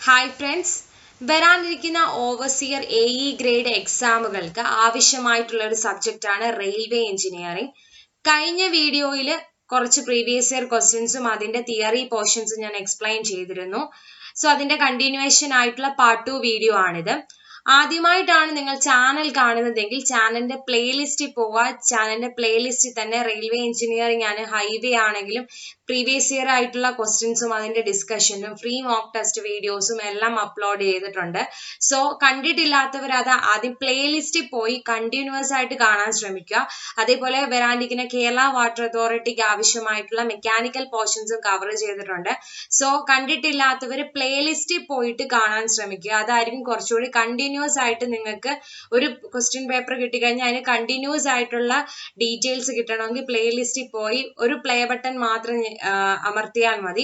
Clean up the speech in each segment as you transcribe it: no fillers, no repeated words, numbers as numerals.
Hi friends, വരാനിരിക്കുന്ന overseer AE grade എക്സാമുകൾക്ക് ആവശ്യമായിട്ടുള്ള ഒരു സബ്ജക്റ്റാണ് റെയിൽവേ എഞ്ചിനീയറിംഗ്. കഴിഞ്ഞ വീഡിയോയിൽ കുറച്ച് പ്രീവിയസ് ഇയർ ക്വസ്റ്റ്യൻസും അതിന്റെ തിയറി പോർഷൻസും ഞാൻ എക്സ്പ്ലെയിൻ ചെയ്തിരുന്നു. സോ അതിന്റെ കണ്ടിന്യൂവേഷൻ ആയിട്ടുള്ള പാർട്ട് 2 വീഡിയോ ആണിത്. ആദ്യമായിട്ടാണ് നിങ്ങൾ ചാനൽ കാണുന്നതെങ്കിൽ ചാനലിന്റെ പ്ലേലിസ്റ്റിൽ പോവുക. ചാനലിന്റെ പ്ലേലിസ്റ്റിൽ തന്നെ റെയിൽവേ എഞ്ചിനീയറിംഗ് ആണ്, ഹൈവേ ആണെങ്കിലും പ്രീവിയസ് ഇയർ ആയിട്ടുള്ള ക്വസ്റ്റ്യൻസും അതിന്റെ ഡിസ്കഷനും ഫ്രീ മോക്ക് ടെസ്റ്റ് വീഡിയോസും എല്ലാം അപ്ലോഡ് ചെയ്തിട്ടുണ്ട്. സോ കണ്ടിട്ടില്ലാത്തവർ അത് ആദ്യം പ്ലേലിസ്റ്റിൽ പോയി കണ്ടിന്യൂസ് ആയിട്ട് കാണാൻ ശ്രമിക്കുക. അതേപോലെ വരാനിരിക്കുന്ന കേരള വാട്ടർ അതോറിറ്റിക്ക് ആവശ്യമായിട്ടുള്ള മെക്കാനിക്കൽ പോർഷൻസും കവർ ചെയ്തിട്ടുണ്ട്. സോ കണ്ടിട്ടില്ലാത്തവർ പ്ലേലിസ്റ്റിൽ പോയിട്ട് കാണാൻ ശ്രമിക്കുക. അതായിരിക്കും കുറച്ചുകൂടി കണ്ടിന്യൂസ് ആയിട്ട് നിങ്ങൾക്ക് ഒരു ക്വസ്റ്റ്യൻ പേപ്പർ കിട്ടിക്കഴിഞ്ഞാൽ അതിന് കണ്ടിന്യൂസ് ആയിട്ടുള്ള ഡീറ്റെയിൽസ് കിട്ടണമെങ്കിൽ പ്ലേലിസ്റ്റിൽ പോയി ഒരു പ്ലേ ബട്ടൺ മാത്രം അമർത്തിയാൽ മതി.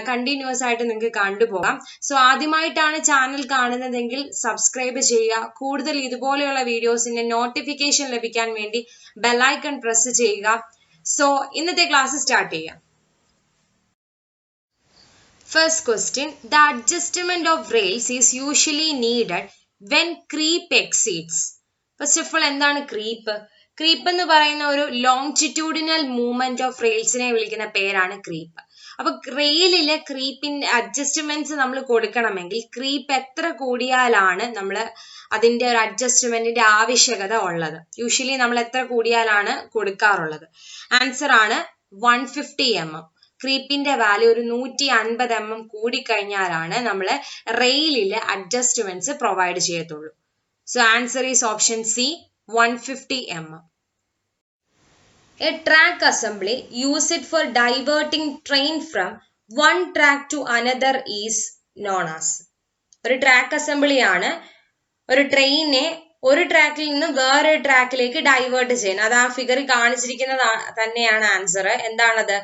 കണ്ടിന്യൂസ് ആയിട്ട് നിങ്ങൾക്ക് കണ്ടുപോകാം. സോ ആദ്യമായിട്ടാണ് ചാനൽ കാണുന്നതെങ്കിൽ സബ്സ്ക്രൈബ് ചെയ്യുക. കൂടുതൽ ഇതുപോലെയുള്ള വീഡിയോസിന്റെ നോട്ടിഫിക്കേഷൻ ലഭിക്കാൻ വേണ്ടി ബെല്ലൈക്കൺ പ്രസ് ചെയ്യുക. സോ ഇന്നത്തെ ക്ലാസ് സ്റ്റാർട്ട് ചെയ്യാം. First question, the adjustment of rails is usually needed when creep exceeds. First of all, എന്താണ് creep? Creep എന്ന് പറയുന്ന ഒരു ലോങ്ജിറ്റ്യൂഡിനൽ മൂവ്മെന്റ് ഓഫ് റെയിൽസിനെ വിളിക്കുന്ന പേരാണ് ക്രീപ്പ്. അപ്പൊ റെയിലിലെ ക്രീപ്പിന്റെ അഡ്ജസ്റ്റ്മെന്റ്സ് നമ്മൾ കൊടുക്കണമെങ്കിൽ ക്രീപ്പ് എത്ര കൂടിയാലാണ് നമ്മൾ അതിന്റെ ഒരു അഡ്ജസ്റ്റ്മെന്റിന്റെ ആവശ്യകത ഉള്ളത്? യൂഷ്വലി നമ്മൾ എത്ര കൂടിയാലാണ് കൊടുക്കാറുള്ളത്? ആൻസർ ആണ് 150 mm. ക്രീപ്പിന്റെ വാല്യൂ ഒരു 150 mm കൂടിക്കഴിഞ്ഞാലാണ് നമ്മൾ റെയിലില് അഡ്ജസ്റ്റ്മെന്റ്സ് പ്രൊവൈഡ് ചെയ്യത്തുള്ളൂ. So answer is option C, 150 mm. A track assembly used for diverting train from one track to another is known as. ഒരു ട്രാക്ക് അസംബ്ലി ആണ് ഒരു ട്രെയിനെ ഒരു ട്രാക്കിൽ നിന്ന് വേറൊരു ട്രാക്കിലേക്ക് ഡൈവേർട്ട് ചെയ്യുന്നത്. അത് ആ ഫിഗർ കാണിച്ചിരിക്കുന്നത് തന്നെയാണ് ആൻസർ. എന്താണത്?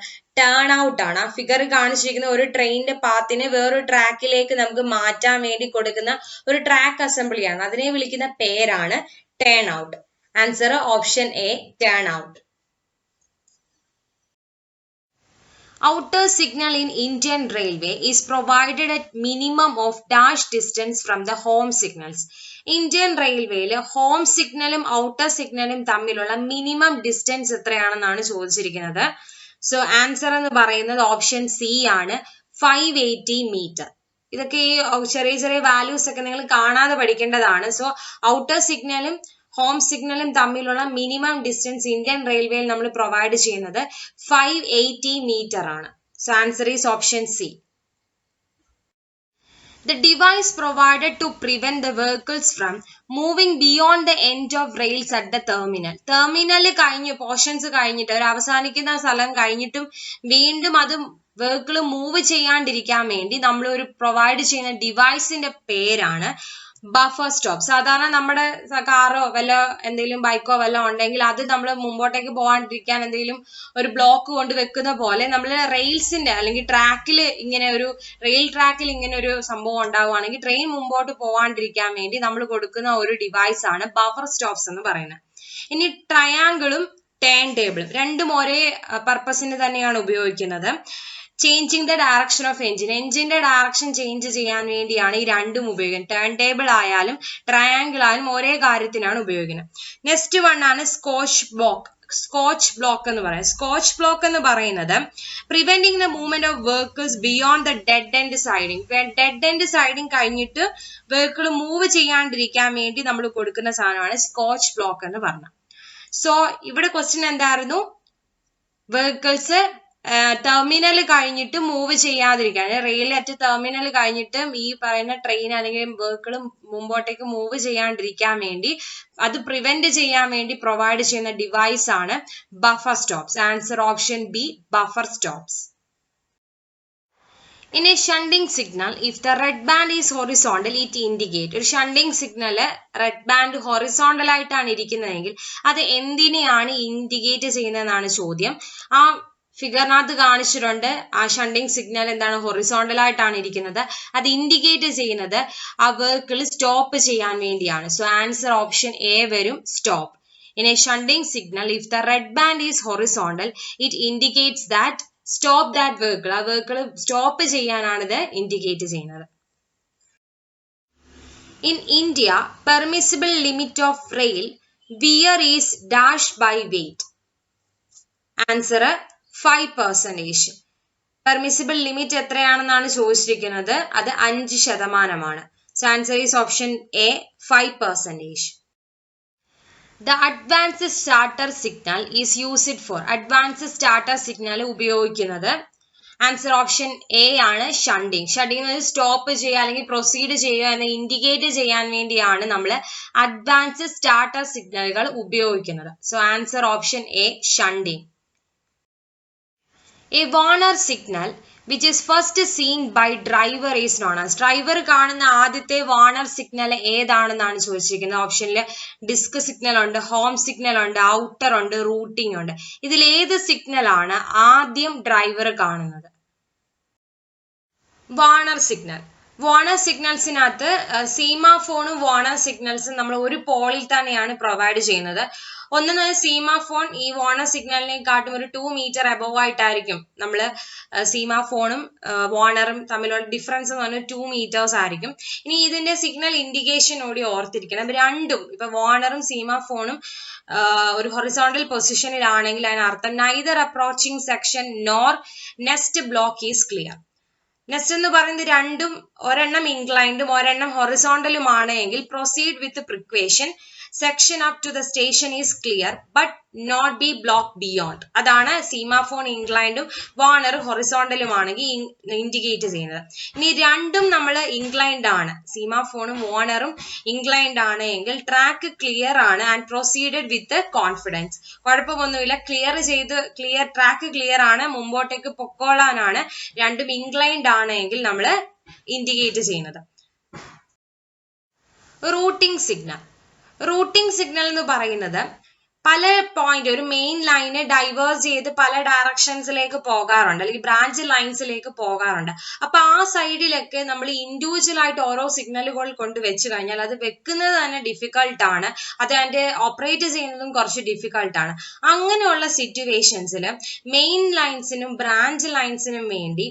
ടേൺ ഔട്ട് ആണ്. ആ ഫിഗർ കാണിച്ചിരിക്കുന്ന ഒരു ട്രെയിനിന്റെ പാത്തിനെ വേറൊരു ട്രാക്കിലേക്ക് നമുക്ക് മാറ്റാൻ വേണ്ടി കൊടുക്കുന്ന ഒരു ട്രാക്ക് അസംബ്ലിയാണ്. അതിനെ വിളിക്കുന്ന പേരാണ് turn out. Answer option A, turn out. Outer signal in Indian Railway is provided at minimum of dash distance from the home signals. Indian റെയിൽവേയില് ഹോം സിഗ്നലും ഔട്ടർ സിഗ്നലും തമ്മിലുള്ള മിനിമം ഡിസ്റ്റൻസ് എത്രയാണെന്നാണ് ചോദിച്ചിരിക്കുന്നത്. സോ ആൻസർ എന്ന് പറയുന്നത് ഓപ്ഷൻ സി ആണ്, 580 metre. ഇതൊക്കെ ഈ ചെറിയ ചെറിയ വാല്യൂസ് ഒക്കെ നിങ്ങൾ കാണാതെ പഠിക്കേണ്ടതാണ്. സോ ഔട്ടർ സിഗ്നലും ഹോം സിഗ്നലും തമ്മിലുള്ള മിനിമം ഡിസ്റ്റൻസ് ഇന്ത്യൻ റെയിൽവേയിൽ നമ്മൾ പ്രൊവൈഡ് ചെയ്യുന്നത് 580 മീറ്റർ ആണ്. So answer is option C. The device provided to prevent the vehicles from moving beyond the end of rails at the terminal. Terminal കഴിഞ്ഞ് portions കഴിഞ്ഞിട്ട് ഒരു അവസാനിക്കുന്ന സ്ഥലം കഴിഞ്ഞിട്ടും വീണ്ടും അത് വെഹിക്കിൾ മൂവ് ചെയ്യാണ്ടിരിക്കാൻ വേണ്ടി നമ്മൾ ഒരു പ്രൊവൈഡ് ചെയ്യുന്ന ഡിവൈസിന്റെ പേരാണ് ബഫർ സ്റ്റോപ്പ്. സാധാരണ നമ്മുടെ കാറോ വല്ല എന്തെങ്കിലും ബൈക്കോ വല്ല ഉണ്ടെങ്കിൽ അത് നമ്മൾ മുമ്പോട്ടേക്ക് പോകാണ്ടിരിക്കാൻ എന്തെങ്കിലും ഒരു ബ്ലോക്ക് കൊണ്ട് വെക്കുന്ന പോലെ നമ്മൾ റെയിൽസിന്റെ അല്ലെങ്കിൽ ട്രാക്കിൽ ഇങ്ങനെ ഒരു റെയിൽ ട്രാക്കിൽ ഇങ്ങനെ ഒരു സംഭവം ഉണ്ടാവുകയാണെങ്കിൽ ട്രെയിൻ മുമ്പോട്ട് പോകാണ്ടിരിക്കാൻ വേണ്ടി നമ്മൾ കൊടുക്കുന്ന ഒരു ഡിവൈസ് ആണ് ബഫർ സ്റ്റോപ്സ് എന്ന് പറയുന്നത്. ഇനി ട്രയാങ്കിളും ടേൺ ടേബിളും രണ്ടും ഒരേ പർപ്പസിന് തന്നെയാണ് ഉപയോഗിക്കുന്നത്. ചേഞ്ചിങ് ദ ഡയറക്ഷൻ ഓഫ് എഞ്ചിന്റെ ഡയറക്ഷൻ ചേഞ്ച് ചെയ്യാൻ വേണ്ടിയാണ് ഈ രണ്ടും ഉപയോഗിക്കുന്നത്. ടേൺ ടേബിൾ ആയാലും ട്രയാങ്കിൾ ആയാലും ഒരേ കാര്യത്തിനാണ് ഉപയോഗിക്കുന്നത്. നെക്സ്റ്റ് വൺ ആണ് സ്കോച്ച് ബ്ലോക്ക്. സ്കോച്ച് ബ്ലോക്ക് എന്ന് പറയുന്നത് preventing the movement of vehicles beyond the dead end siding. Dead end siding കഴിഞ്ഞിട്ട് വെഹിക്കിൾ മൂവ് ചെയ്യാണ്ടിരിക്കാൻ വേണ്ടി നമ്മൾ കൊടുക്കുന്ന സാധനമാണ് സ്കോച്ച് ബ്ലോക്ക് എന്ന് പറഞ്ഞത്. സോ ഇവിടെ ക്വസ്റ്റ്യൻ എന്തായിരുന്നു? വെഹിക്കിൾസ് ടെർമിനൽ കഴിഞ്ഞിട്ട് മൂവ് ചെയ്യാതിരിക്കാൻ, റെയിൽ അറ്റ് ടെർമിനൽ കഴിഞ്ഞിട്ട് ഈ പറയുന്ന ട്രെയിൻ അല്ലെങ്കിൽ വെഹിക്കിൾ മുമ്പോട്ടേക്ക് മൂവ് ചെയ്യാണ്ടിരിക്കാൻ വേണ്ടി അത് പ്രിവെന്റ് ചെയ്യാൻ വേണ്ടി പ്രൊവൈഡ് ചെയ്യുന്ന ഡിവൈസ് ആണ് buffer stops. Answer option B, buffer stops. In a shunting signal, if the red band is horizontal, it indicates. ഒരു shunting signal red band horizontal ആയിട്ടാണ് ഇരിക്കുന്നതെങ്കിൽ അത് എന്തിനെയാണ് ഇൻഡിക്കേറ്റ് ചെയ്യുന്നതെന്നാണ് ചോദ്യം. ആ ഫിഗറിനകത്ത് കാണിച്ചിട്ടുണ്ട് ആ ഷണ്ടിങ് സിഗ്നൽ എന്താണ്, ഹൊറിസോണ്ടൽ ആയിട്ടാണ് ഇരിക്കുന്നത്. അത് ഇൻഡിക്കേറ്റ് ചെയ്യുന്നത് ആ വെഹിക്കിൾ സ്റ്റോപ്പ് ചെയ്യാൻ വേണ്ടിയാണ്. സോ ആൻസർ ഓപ്ഷൻ എ വരും, stop. In a shunting signal, if the red band is horizontal, it indicates that stop that vehicle. ആ വെഹിക്കിൾ സ്റ്റോപ്പ് ചെയ്യാനാണ് ഇത് ഇൻഡിക്കേറ്റ് ചെയ്യുന്നത്. In India, permissible limit of rail wear is dash by weight. Answer 5%. Permissible limit എത്രയാണെന്നാണ് ചോദിച്ചിരിക്കുന്നത്. അത് 5%. So answer is option A 5%. The advanced starter signal is used for. advanced starter signal ഉപയോഗിക്കുന്നത് answer option a ആണ് shunting. Shunting stop ചെയ്യുക അല്ലെങ്കിൽ proceed ചെയ്യുക എന്ന് indicate ചെയ്യാൻ വേണ്ടിയാണ് നമ്മൾ അഡ്വാൻസ്ഡ് സ്റ്റാർട്ടർ സിഗ്നലുകൾ ഉപയോഗിക്കുന്നത്. So answer option A shunting. A warner signal which is first seen by driver is known as. Driver കാണുന്ന ആദ്യത്തെ വാർണർ സിഗ്നൽ ഏതാണെന്നാണ് ചോദിച്ചിരിക്കുന്നത്. ഓപ്ഷനിൽ ഡിസ്ക് സിഗ്നൽ ഉണ്ട്, ഹോം സിഗ്നൽ ഉണ്ട്, ഔട്ടർ ഉണ്ട്, റൂട്ടിംഗ് ഉണ്ട്. ഇതിൽ ഏത് സിഗ്നൽ ആണ് ആദ്യം ഡ്രൈവർ കാണുന്നത്? Warner signal. വാർണർ സിഗ്നൽസിനകത്ത് സീമാഫോണും വാർണർ സിഗ്നൽസും നമ്മൾ ഒരു പോളിൽ തന്നെയാണ് പ്രൊവൈഡ് ചെയ്യുന്നത്. ഒന്നെന്ന് സീമാഫോൺ ഈ വാർണർ സിഗ്നലിനെക്കാട്ടും ഒരു 2 മീറ്റർ അബോവ് ആയിട്ടായിരിക്കും നമ്മൾ സീമാഫോണും വാർണറും തമ്മിലുള്ള ഡിഫറൻസ് എന്ന് പറഞ്ഞാൽ 2 മീറ്റേഴ്സ് ആയിരിക്കും. ഇനി ഇതിന്റെ സിഗ്നൽ ഇൻഡിക്കേഷൻ കൂടി ഓർത്തിരിക്കണം. രണ്ടും ഇപ്പൊ വാർണറും സീമാഫോണും ഒരു ഹൊറിസോണ്ടൽ പൊസിഷനിലാണെങ്കിൽ അതിനർത്ഥം neither approaching section nor next block is clear. Next എന്ന് പറയുന്നത് രണ്ടും ഒരെണ്ണം ഇൻക്ലൈൻഡും ഒരെണ്ണം ഹൊറിസോണ്ടലുമാണ് എങ്കിൽ proceed with precaution section up to the station is clear but not B block beyond. അതാണ് സീമാഫോൺ ഇൻക്ലൈൻഡും വാർണർ ഹൊറിസോണ്ടലും ആണെങ്കിൽ ഇൻഡിക്കേറ്റ് ചെയ്യുന്നത്. ഇനി രണ്ടും നമ്മൾ ഇൻക്ലൈൻഡ് ആണ്, സീമാഫോണും വാർണറും ഇൻക്ലൈൻഡ് ആണ് എങ്കിൽ ട്രാക്ക് ക്ലിയർ ആണ് ആൻഡ് പ്രൊസീഡഡ് വിത്ത് കോൺഫിഡൻസ്. കുഴപ്പമൊന്നുമില്ല, ട്രാക്ക് ക്ലിയർ ആണ്, മുമ്പോട്ടേക്ക് പൊക്കോളാനാണ്. രണ്ടും ഇൻക്ലൈൻഡ് ആണ് എങ്കിൽ നമ്മൾ ഇൻഡിക്കേറ്റ് ചെയ്യുന്നത്. Routing signal. റൂട്ടിംഗ് സിഗ്നൽ എന്ന് പറയുന്നത് പല പോയിന്റ് ഒരു മെയിൻ ലൈന് ഡൈവേഴ്സ് ചെയ്ത് പല ഡയറക്ഷൻസിലേക്ക് പോകാറുണ്ട്, അല്ലെങ്കിൽ ബ്രാഞ്ച് ലൈൻസിലേക്ക് പോകാറുണ്ട്. അപ്പൊ ആ സൈഡിലൊക്കെ നമ്മൾ ഇൻഡിവിജ്വൽ ആയിട്ട് ഓരോ സിഗ്നലുകൾ കൊണ്ട് വെച്ച് കഴിഞ്ഞാൽ അത് വെക്കുന്നത് തന്നെ ഡിഫിക്കൾട്ട് ആണ്, അത് അതിന്റെ ഓപ്പറേറ്റ് ചെയ്യുന്നതും കുറച്ച് ഡിഫിക്കൾട്ട് ആണ്. അങ്ങനെയുള്ള സിറ്റുവേഷൻസിൽ മെയിൻ ലൈൻസിനും ബ്രാഞ്ച് ലൈൻസിനും വേണ്ടി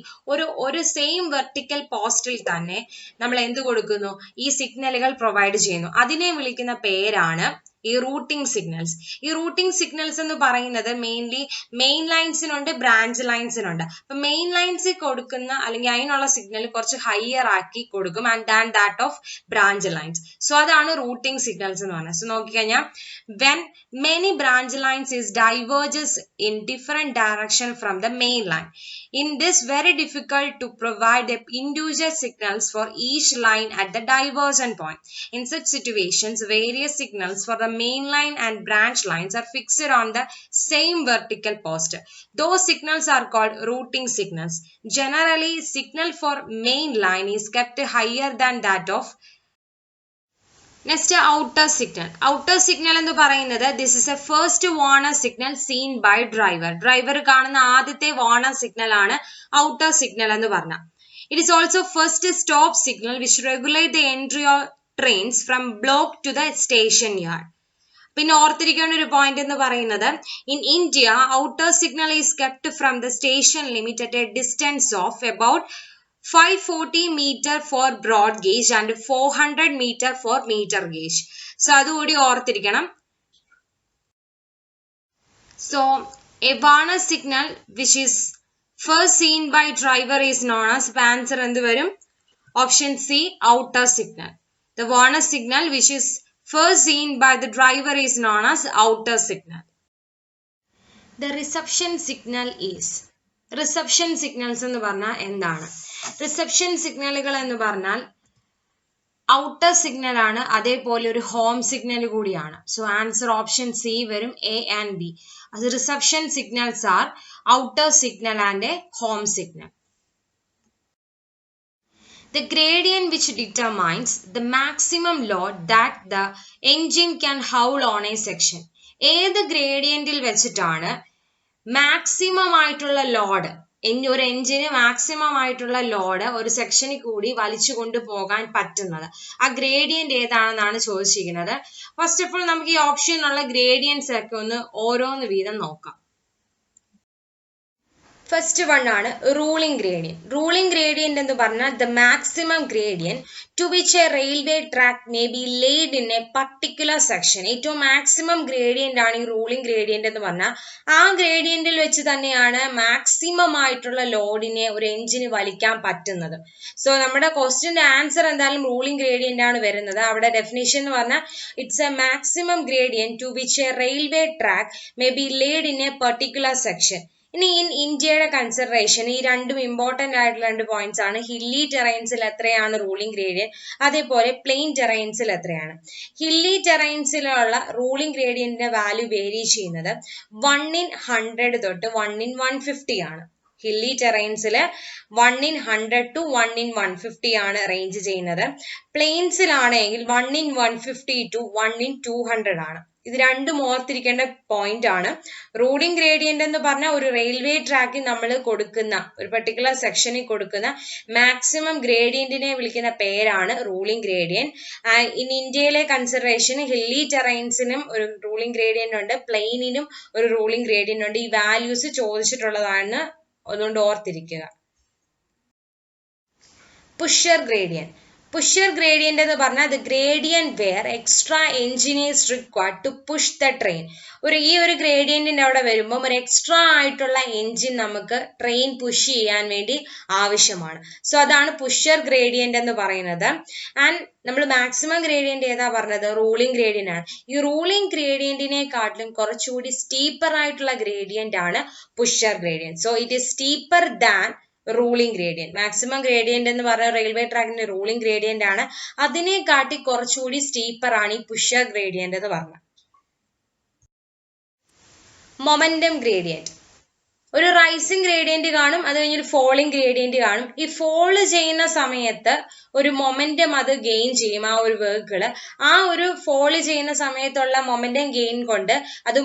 ഒരു സെയിം വെർട്ടിക്കൽ പോസ്റ്റിൽ തന്നെ നമ്മൾ എന്ത് കൊടുക്കുന്നു? ഈ സിഗ്നലുകൾ പ്രൊവൈഡ് ചെയ്യുന്നു. അതിനെ വിളിക്കുന്ന പേരാണ് ഈ റൂട്ടിംഗ് സിഗ്നൽസ്. ഈ റൂട്ടിംഗ് സിഗ്നൽസ് എന്ന് പറയുന്നത് മെയിൻലി മെയിൻ ലൈൻസിനുണ്ട്, ബ്രാഞ്ച് ലൈൻസിനുണ്ട്. അപ്പൊ മെയിൻ ലൈൻസിൽ കൊടുക്കുന്ന അല്ലെങ്കിൽ അതിനുള്ള സിഗ്നൽ കുറച്ച് ഹയർ ആക്കി കൊടുക്കും and than that of branch lines. So അതാണ് റൂട്ടിംഗ് സിഗ്നൽസ് എന്ന് പറയുന്നത്. സോ നോക്കിക്കഴിഞ്ഞാൽ when many branch lines is diverges in different direction from the main line. In this, very difficult to provide the individual signals for each line at the diversion point. In such situations, various signals for the main line and branch lines are fixed on the same vertical post. Those signals are called routing signals. Generally, signal for main line is kept higher than that of. Next outer signal. Outer signal എന്ന് പറയുന്നത് this is a first warner signal seen by driver. Driver കാണുന്ന ആദ്യത്തെ warner signal ആണ് outer signal എന്ന് പറഞ്ഞ. It is also first stop signal which regulate the entry of trains from block to the station yard. പിന്നെ ഓർത്തിരിക്കേണ്ട ഒരു point എന്ന് പറയുന്നത് in India outer signal is kept from the station limit at a distance of about 540 meter for broad gauge and 400 meter for meter gauge. So അതുകൂടി ഓർത്തിരിക്കണം. So a warner signal which is first seen by driver is known as. Answer എന്ത് വരും? Option C, outer signal. The warner signal which is first seen by the driver is known as outer signal. The reception signal is. Reception signals എന്ന് പറഞ്ഞാൽ എന്താണ്? Reception സിഗ്നലുകൾ എന്ന് പറഞ്ഞാൽ outer signal ആണ്, അതേപോലെ ഒരു ഹോം സിഗ്നൽ കൂടിയാണ്. സോ ആൻസർ ഓപ്ഷൻ സി വരും, എ ആൻഡ് ബി. അത് reception signals R outer signal and A home signal. The gradient which determines the maximum load that the engine can haul on a section. ഏത് ഗ്രേഡിയന്റിൽ വെച്ചിട്ടാണ് maximum ആയിട്ടുള്ള load, ഒരു എഞ്ചിന് maximum ആയിട്ടുള്ള load ഒരു സെക്ഷനിൽ കൂടി വലിച്ചു കൊണ്ടുപോകാൻ പറ്റുന്നത്? ആ ഗ്രേഡിയന്റ് ഏതാണെന്നാണ് ചോദിച്ചിരിക്കുന്നത്. ഫസ്റ്റ് ഓഫ് ഓൾ നമുക്ക് ഈ ഓപ്ഷനിലുള്ള ഗ്രേഡിയൻസ് ഒക്കെ ഒന്ന് ഓരോന്ന് വീതം നോക്കാം. ഫസ്റ്റ് വൺ ആണ് റൂളിംഗ് ഗ്രേഡിയന്റ്. റൂളിംഗ് ഗ്രേഡിയന്റ് എന്ന് പറഞ്ഞാൽ the maximum gradient to which a railway track may be laid in a particular section. ഏറ്റവും മാക്സിമം ഗ്രേഡിയന്റ് ആണ് ഈ റൂളിംഗ് ഗ്രേഡിയന്റ് എന്ന് പറഞ്ഞാൽ ആ ഗ്രേഡിയന്റിൽ വെച്ച് തന്നെയാണ് മാക്സിമം ആയിട്ടുള്ള ലോഡിനെ ഒരു എഞ്ചിന് വലിക്കാൻ പറ്റുന്നത്. സോ നമ്മുടെ ക്വസ്റ്റ്യന്റെ ആൻസർ എന്തായാലും റൂളിംഗ് ഗ്രേഡിയന്റ് ആണ് വരുന്നത്. അവിടെ ഡെഫിനിഷൻ എന്ന് പറഞ്ഞാൽ it's a maximum gradient to which a railway track may be laid in a particular section. ഇനി ഇന്ത്യയുടെ കൺസിഡറേഷൻ ഈ രണ്ടും ഇമ്പോർട്ടന്റ് ആയിട്ടുള്ള 2 പോയിന്റ്സ് ആണ്. ഹില്ലി ടെറൈൻസിൽ എത്രയാണ് റൂളിംഗ് ഗ്രേഡിയന്റ്, അതേപോലെ പ്ലെയിൻ ടെറൈൻസിൽ എത്രയാണ്. ഹില്ലി ടെറൈൻസിലുള്ള റൂളിംഗ് ഗ്രേഡിയന്റിന്റെ വാല്യൂ വേരി ചെയ്യുന്നത് 1/100 തൊട്ട് 1/150 ആണ്. ഹില്ലി ടെറൈൻസിൽ 1/100 to 1/150 ആണ് റേഞ്ച് ചെയ്യുന്നത്. പ്ലെയിൻസിലാണെങ്കിൽ 1/150 to 1/200 ആണ്. ഇത് രണ്ടും ഓർത്തിരിക്കേണ്ട പോയിന്റ് ആണ്. റൂളിംഗ് ഗ്രേഡിയന്റ് എന്ന് പറഞ്ഞാൽ ഒരു റെയിൽവേ ട്രാക്കിൽ നമ്മൾ കൊടുക്കുന്ന ഒരു പർട്ടിക്കുലർ സെക്ഷനിൽ കൊടുക്കുന്ന മാക്സിമം ഗ്രേഡിയന്റിനെ വിളിക്കുന്ന പേരാണ് റൂളിംഗ് ഗ്രേഡിയന്റ്. ഇൻ ഇന്ത്യയിലെ കൺസിഡറേഷൻ ഹില്ലി ടെറൈൻസിനും ഒരു റൂളിംഗ് ഗ്രേഡിയന്റ് ഉണ്ട്, പ്ലെയിനിനും ഒരു റൂളിംഗ് ഗ്രേഡിയന്റ് ഉണ്ട്. ഈ വാല്യൂസ് ചോദിച്ചിട്ടുള്ളതാണ്, അതുകൊണ്ട് ഓർത്തിരിക്കുക. Pusher gradient. പുഷർ ഗ്രേഡിയന്റ് എന്ന് പറഞ്ഞാൽ the gradient where extra engine is required to push the train. ഈ ഒരു ഗ്രേഡിയന്റിന്റെ അവിടെ വരുമ്പോൾ ഒരു എക്സ്ട്രാ ആയിട്ടുള്ള എഞ്ചിൻ നമുക്ക് ട്രെയിൻ പുഷ് ചെയ്യാൻ വേണ്ടി ആവശ്യമാണ്. സോ അതാണ് പുഷർ ഗ്രേഡിയന്റ് എന്ന് പറയുന്നത്. ആൻഡ് നമ്മൾ മാക്സിമം ഗ്രേഡിയന്റ് ഏതാ പറഞ്ഞത്? റൂളിംഗ് ഗ്രേഡിയന്റ് ആണ്. ഈ റൂളിംഗ് ഗ്രേഡിയന്റിനെക്കാട്ടിലും കുറച്ചുകൂടി സ്റ്റീപ്പർ ആയിട്ടുള്ള ഗ്രേഡിയന്റ് ആണ് pusher gradient. So it is steeper than ruling gradient. Maximum gradient എന്ന് പറഞ്ഞ റെയിൽവേ ട്രാക്കിന്റെ റൂളിംഗ് ഗ്രേഡിയന്റ് ആണ്. അതിനെ കാട്ടി കുറച്ചുകൂടി സ്റ്റീപ്പർ ആണ് ഈ പുഷർ ഗ്രേഡിയന്റ് എന്ന് പറഞ്ഞത്. Momentum gradient. ഒരു റൈസിംഗ് ഗ്രേഡിയന്റ് കാണും, അത് കഴിഞ്ഞൊരു ഫോളിംഗ് ഗ്രേഡിയന്റ് കാണും. ഈ ഫോള് ചെയ്യുന്ന സമയത്ത് ഒരു മൊമെന്റം അത് ഗെയിൻ ചെയ്യും. ആ ഒരു വെഹിക്കിള് ആ ഒരു ഫോള് ചെയ്യുന്ന സമയത്തുള്ള മൊമെന്റം ഗെയിൻ കൊണ്ട് അത്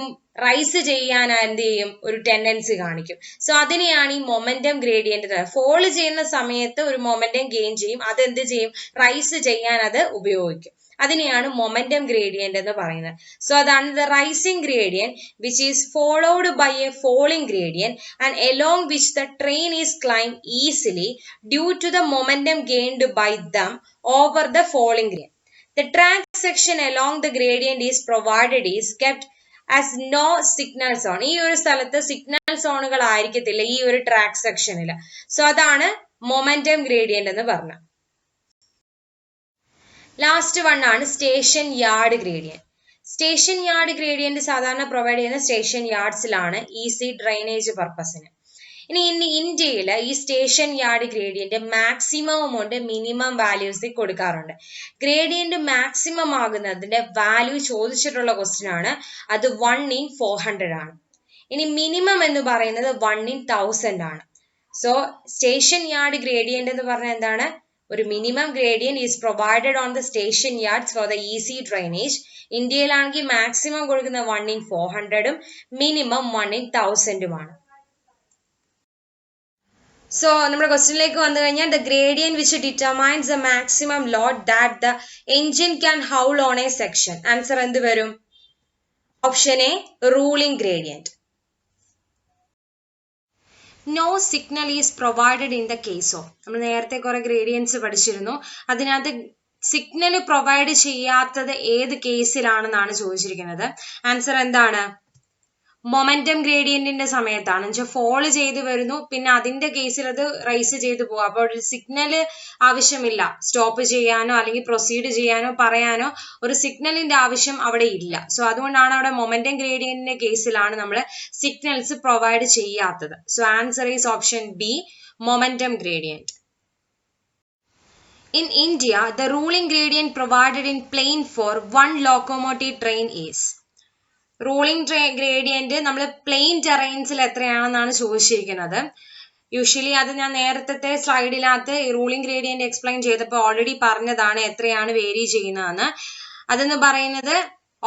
റൈസ് ചെയ്യാൻ എന്ത് ചെയ്യും? ഒരു ടെൻഡൻസി കാണിക്കും. സോ അതിനെയാണ് ഈ മൊമെന്റം ഗ്രേഡിയന്റ്. ഫോള് ചെയ്യുന്ന സമയത്ത് ഒരു മൊമെന്റം ഗെയിൻ ചെയ്യും, അത് എന്ത് ചെയ്യും? റൈസ് ചെയ്യാൻ അത് ഉപയോഗിക്കും. അതിനെയാണ് മൊമെന്റം ഗ്രേഡിയന്റ് എന്ന് പറയുന്നത്. സോ അതാണ് the rising gradient which is followed by a falling gradient and along which the train is climbed easily due to the momentum gained by them over the falling gradient. The track section along the gradient is provided is kept as no signal zone. ഈ ഒരു സ്ഥലത്ത് signal സോണുകൾ ആയിരിക്കത്തില്ല ഈ ഒരു track സെക്ഷനിൽ. So അതാണ് momentum gradient എന്ന് പറഞ്ഞത്. ലാസ്റ്റ് വൺ ആണ് station yard gradient. Station yard gradient സാധാരണ പ്രൊവൈഡ് ചെയ്യുന്ന സ്റ്റേഷൻ യാർഡ്സിലാണ് ഈസി ഡ്രെയിനേജ് പർപ്പസിന്. ഇനി ഇന്ത്യയിൽ ഈ സ്റ്റേഷൻ യാർഡ് ഗ്രേഡിയന്റ് മാക്സിമം ഉണ്ട്, മിനിമം വാല്യൂസ് കൊടുക്കാറുണ്ട്. ഗ്രേഡിയന്റ് മാക്സിമം ആകുന്നതിന്റെ വാല്യൂ ചോദിച്ചിട്ടുള്ള ക്വസ്റ്റ്യൻ ആണ്. അത് 1/400 ആണ്. ഇനി മിനിമം എന്ന് പറയുന്നത് 1/1000 ആണ്. സോ സ്റ്റേഷൻ യാർഡ് ഗ്രേഡിയന്റ് എന്ന് പറഞ്ഞാൽ എന്താണ്? ഒരു minimum gradient is provided on the station yards for the easy drainage. ഇന്ത്യയിലാണെങ്കിൽ മാക്സിമം കൊടുക്കുന്ന 1/400 മിനിമം 1/1000 ആണ്. സോ നമ്മുടെ ക്വസ്റ്റ്യനിലേക്ക് വന്നു കഴിഞ്ഞാൽ the gradient which determines the maximum load that the engine can haul on a section. Answer എന്ത് വരും? Option a, ruling gradient. No signal is provided in the case of. നമ്മൾ നേരത്തെ കുറെ ഗ്രേഡിയൻസ് പഠിച്ചിരുന്നു. അതിനകത്ത് സിഗ്നൽ പ്രൊവൈഡ് ചെയ്യാത്തത് ഏത് കേസിലാണെന്നാണ് ചോദിച്ചിരിക്കുന്നത്. ആൻസർ എന്താണ്? മൊമെന്റം ഗ്രേഡിയന്റിന്റെ സമയത്താണ്. എന്നുവെച്ചാൽ ഫോള് ചെയ്ത് വരുന്നു, പിന്നെ അതിന്റെ കേസിൽ അത് റൈസ് ചെയ്ത് പോകും. അപ്പോൾ ഒരു സിഗ്നല് ആവശ്യമില്ല, സ്റ്റോപ്പ് ചെയ്യാനോ അല്ലെങ്കിൽ പ്രൊസീഡ് ചെയ്യാനോ പറയാനോ ഒരു സിഗ്നലിന്റെ ആവശ്യം അവിടെ ഇല്ല. സോ അതുകൊണ്ടാണ് അവിടെ മൊമെന്റം ഗ്രേഡിയന്റിന്റെ കേസിലാണ് നമ്മൾ സിഗ്നൽസ് പ്രൊവൈഡ് ചെയ്യാത്തത്. So answer is option B, momentum gradient. In India, the ruling gradient provided in plane for one locomotive train is. Ruling gradient നമ്മൾ പ്ലെയിൻ ടെറൈൻസിൽ എത്രയാണെന്നാണ് ചോദിച്ചിരിക്കുന്നത്. യൂഷ്വലി അത് ഞാൻ നേരത്തെ സ്ലൈഡിനകത്ത് റൂളിംഗ് ഗ്രേഡിയന്റ് എക്സ്പ്ലെയിൻ ചെയ്തപ്പോൾ ഓൾറെഡി പറഞ്ഞതാണ് എത്രയാണ് വേരി ചെയ്യുന്നതെന്ന്. അതെന്ന് പറയുന്നത്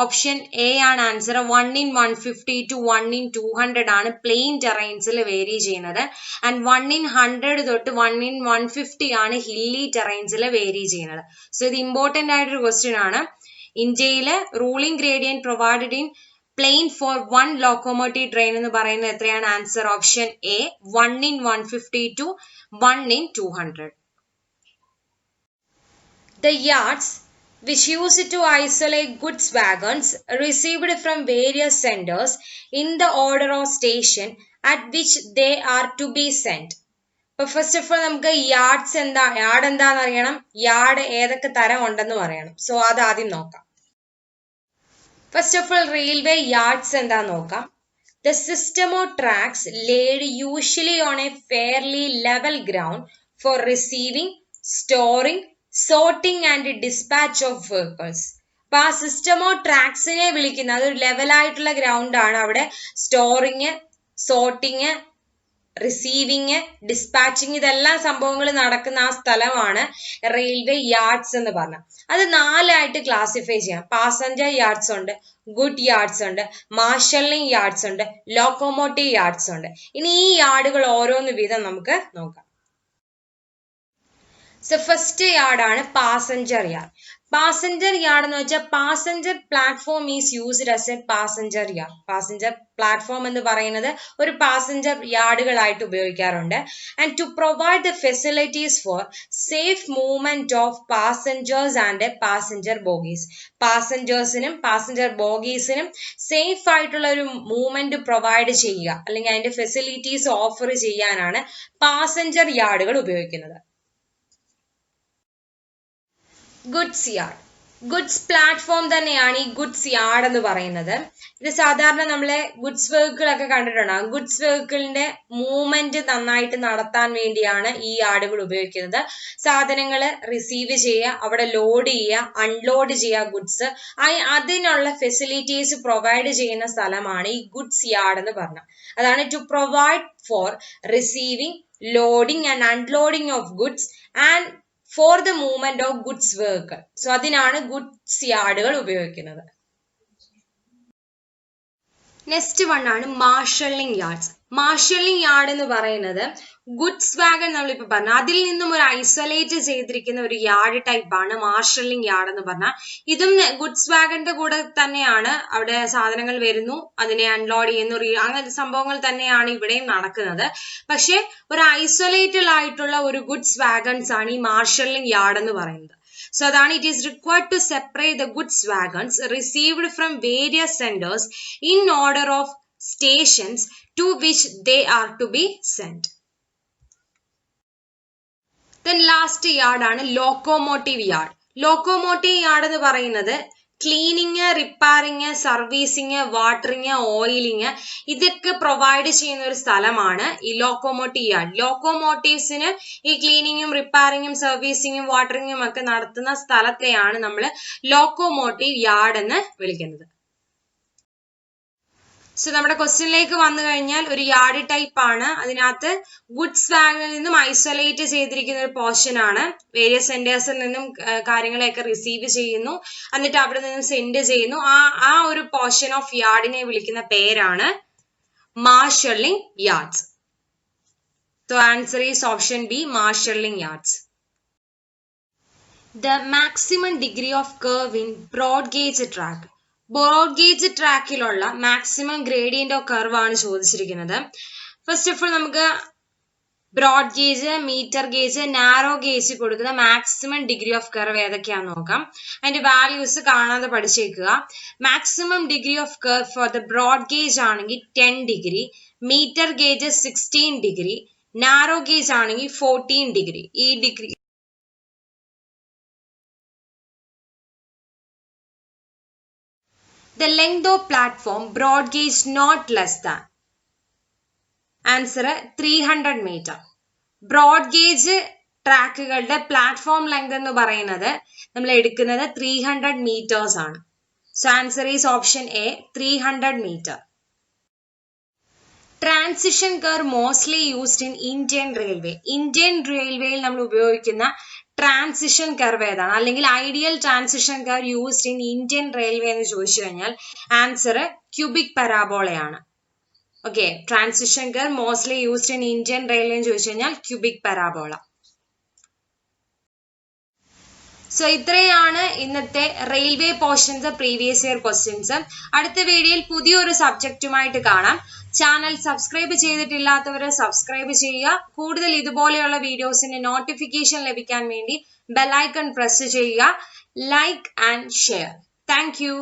ഓപ്ഷൻ എ ആണ് ആൻസർ. 1/150 to 1/200 ആണ് പ്ലെയിൻ ടെറൈൻസിൽ വേരി ചെയ്യുന്നത്. ആൻഡ് 1/100 തൊട്ട് 1/150 ആണ് ഹില്ലി ടെറൈൻസിൽ വേരി ചെയ്യുന്നത്. സോ ഇത് ഇമ്പോർട്ടന്റ് ആയിട്ടൊരു ക്വസ്റ്റ്യൻ ആണ്. ഇന്ത്യയിലെ ruling gradient provided in plain for 1 locomotive train എന്ന് പറയുന്നത് എത്രയാണ്? Answer option A 1 in 150 to 1 in 200. The yards which used to isolate goods wagons received from various senders in the order of station at which they are to be sent. അപ്പൊ first of all നമുക്ക് yards yard എന്താന്ന് അറിയണം, yard ഏതൊക്കെ തരം ഉണ്ടെന്ന് പറയണം. So അത് ആദ്യം നോക്കാം. First of all railway yards എന്താന്ന് നോക്കാം. The system of tracks laid usually on a fairly level ground for receiving, storing, sorting and dispatch of vehicles. അപ്പൊ ആ സിസ്റ്റം ഓഫ് ട്രാക്സിനെ വിളിക്കുന്ന അതൊരു ലെവലായിട്ടുള്ള ഗ്രൗണ്ട് ആണ്. അവിടെ സ്റ്റോറിങ്, സോർട്ടിങ്, റിസീവിങ്, ഡിസ്പാച്ചിങ് ഇതെല്ലാം സംഭവങ്ങൾ നടക്കുന്ന ആ സ്ഥലമാണ് റെയിൽവേ യാർഡ്സ് എന്ന് പറഞ്ഞാൽ. അത് 4 ആയിട്ട് ക്ലാസിഫൈ ചെയ്യാം. പാസഞ്ചർ യാർഡ്സ് ഉണ്ട്, ഗുഡ് യാർഡ്സ് ഉണ്ട്, മാർഷലിംഗ് യാർഡ്സ് ഉണ്ട്, ലോക്കോമോട്ടീവ് യാർഡ്സ് ഉണ്ട്. ഇനി ഈ യാർഡുകൾ ഓരോന്ന് വീതം നമുക്ക് നോക്കാം. സോ ഫസ്റ്റ് യാർഡാണ് പാസഞ്ചർ യാർഡ്. പാസഞ്ചർ യാർഡ് എന്ന് വെച്ചാൽ passenger platform is used as a passenger yard. Passenger platform എന്ന് പറയുന്നത് ഒരു പാസഞ്ചർ യാർഡുകളായിട്ട് ഉപയോഗിക്കാറുണ്ട്. And to provide the facilities for safe movement of passengers and passenger bogies. പാസഞ്ചേഴ്സിനും പാസഞ്ചർ ബോഗീസിനും സേഫ് ആയിട്ടുള്ള ഒരു മൂവ്മെന്റ് പ്രൊവൈഡ് ചെയ്യുക അല്ലെങ്കിൽ അതിന്റെ ഫെസിലിറ്റീസ് ഓഫർ ചെയ്യാനാണ് പാസഞ്ചർ യാർഡുകൾ ഉപയോഗിക്കുന്നത്. ഗുഡ്സ് യാർഡ്, ഗുഡ്സ് പ്ലാറ്റ്ഫോം തന്നെയാണ് ഈ ഗുഡ്സ് യാർഡ് എന്ന് പറയുന്നത്. ഇത് സാധാരണ നമ്മളെ ഗുഡ്സ് വെഹിക്കിൾ ഒക്കെ കണ്ടിട്ടുണ്ടാകും. ഗുഡ്സ് വെഹിക്കിളിന്റെ മൂവ്മെന്റ് നന്നായിട്ട് നടത്താൻ വേണ്ടിയാണ് ഈ യാർഡുകൾ ഉപയോഗിക്കുന്നത്. സാധനങ്ങൾ റിസീവ് ചെയ്യുക, അവിടെ ലോഡ് ചെയ്യുക, അൺലോഡ് ചെയ്യുക ഗുഡ്സ്, അതിനുള്ള ഫെസിലിറ്റീസ് പ്രൊവൈഡ് ചെയ്യുന്ന സ്ഥലമാണ് ഈ ഗുഡ്സ് യാർഡ് എന്ന് പറഞ്ഞത്. അതാണ് to provide for receiving, loading and unloading of goods and for the movement of goods vehicle. So അതിനാണ് ഗുഡ്സ് യാർഡുകൾ ഉപയോഗിക്കുന്നത്. നെക്സ്റ്റ് വൺ ആണ് മാർഷലിംഗ് യാർഡ്സ്. മാർഷലിംഗ് യാർഡ് എന്ന് പറയുന്നത് ഗുഡ്സ് വാഗൺ നമ്മളിപ്പോ പറഞ്ഞു അതിൽ നിന്നും ഒരു ഐസൊലേറ്റ് ചെയ്തിരിക്കുന്ന ഒരു യാർഡ് ടൈപ്പ് ആണ് മാർഷലിംഗ് യാർഡ് എന്ന് പറഞ്ഞാൽ. ഇതും ഗുഡ്സ് വാഗണിന്റെ കൂടെ തന്നെയാണ്. അവിടെ സാധനങ്ങൾ വരുന്നു, അതിനെ അൺലോഡ് ചെയ്യുന്നു, അങ്ങനത്തെ സംഭവങ്ങൾ തന്നെയാണ് ഇവിടെയും നടക്കുന്നത്. പക്ഷെ ഒരു ഐസൊലേറ്റഡ് ആയിട്ടുള്ള ഒരു ഗുഡ്സ് വാഗൺസ് ആണ് ഈ മാർഷലിംഗ് യാർഡ് എന്ന് പറയുന്നത്. So അതാണ് it is required to separate the goods wagons received from various senders in order of stations to which they are to be sent. Then last yard ആണ് locomotive yard. Locomotive yard എന്ന് പറയുന്നത് cleaning, repairing, servicing, watering, oiling ഇതൊക്കെ provide ചെയ്യുന്ന ഒരു സ്ഥലമാണ് ഈ locomotive yard. ലോക്കോമോട്ടീവ്സിന് ഈ ക്ലീനിങ്ങും റിപ്പയറിങ്ങും സർവീസിങ്ങും വാട്ടറിങ്ങും ഒക്കെ നടത്തുന്ന സ്ഥലത്തെയാണ് നമ്മൾ ലോക്കോമോട്ടീവ് യാർഡ് എന്ന് വിളിക്കുന്നത്. സോ നമ്മുടെ ക്വസ്റ്റ്യനിലേക്ക് വന്നു കഴിഞ്ഞാൽ ഒരു യാർഡ് ടൈപ്പ് ആണ്. അതിനകത്ത് ഗുഡ്സ് വാഗണിൽ നിന്നും ഐസൊലേറ്റ് ചെയ്തിരിക്കുന്ന ഒരു പോർഷൻ ആണ്. വേരിയസ് സെന്റേഴ്സിൽ നിന്നും കാര്യങ്ങളെയൊക്കെ റിസീവ് ചെയ്യുന്നു, എന്നിട്ട് അവിടെ നിന്നും സെൻഡ് ചെയ്യുന്നു. ആ ഒരു പോർഷൻ ഓഫ് യാർഡിനെ വിളിക്കുന്ന പേരാണ് marshalling yards. So answer is option B, marshalling yards. The maximum degree of curve in broad gauge track. Broad gauge ട്രാക്കിലുള്ള മാക്സിമം ഗ്രേഡിയന്റ് ഓഫ് കർവ് ആണ് ചോദിച്ചിരിക്കുന്നത്. ഫസ്റ്റ് ഓഫ് ഓൾ നമുക്ക് broad gauge, metre gauge, narrow gauge കൊടുക്കുന്ന maximum degree of curve ഏതൊക്കെയാണെന്ന് നോക്കാം. അതിന്റെ values കാണാതെ പഠിച്ചേക്കുക. Maximum degree of curve for the broad gauge ആണെങ്കിൽ 10 degree, metre gauge 16 degree, narrow gauge ആണെങ്കിൽ 14 ഡിഗ്രി. ഈ degree The length of platform broad gauge not less than. Answer 300 meter. Broad gauge ട്രാക്കുകളുടെ platform length എന്ന് പറയുന്നത് നമ്മൾ എടുക്കുന്നത് 300 meters ആണ്. So answer is option A, 300 meter. Transition curve mostly used in Indian Railway. Indian Railway നമ്മൾ ഉപയോഗിക്കുന്ന transition curve ഏതാണ്, അല്ലെങ്കിൽ ideal transition curve used in Indian railway എന്ന് ചോദിച്ചു കഴിഞ്ഞാൽ ആൻസർ ക്യൂബിക് പരാബോളയാണ്. Okay, transition curve mostly used in Indian railway എന്ന് ചോദിച്ചു കഴിഞ്ഞാൽ ക്യൂബിക് പരാബോള. സോ ഇത്രയാണ് ഇന്നത്തെ railway portions previous year questions. അടുത്ത വീഡിയോയിൽ പുതിയൊരു സബ്ജക്റ്റുമായിട്ട് കാണാം. ചാനൽ സബ്സ്ക്രൈബ് ചെയ്തിട്ടില്ലാത്തവർ സബ്സ്ക്രൈബ് ചെയ്യുക. കൂടുതൽ ഇതുപോലെയുള്ള വീഡിയോസിന്റെ നോട്ടിഫിക്കേഷൻ ലഭിക്കാൻ വേണ്ടി ബെൽ ഐക്കൺ പ്രസ് ചെയ്യുക. Like and share. Thank you.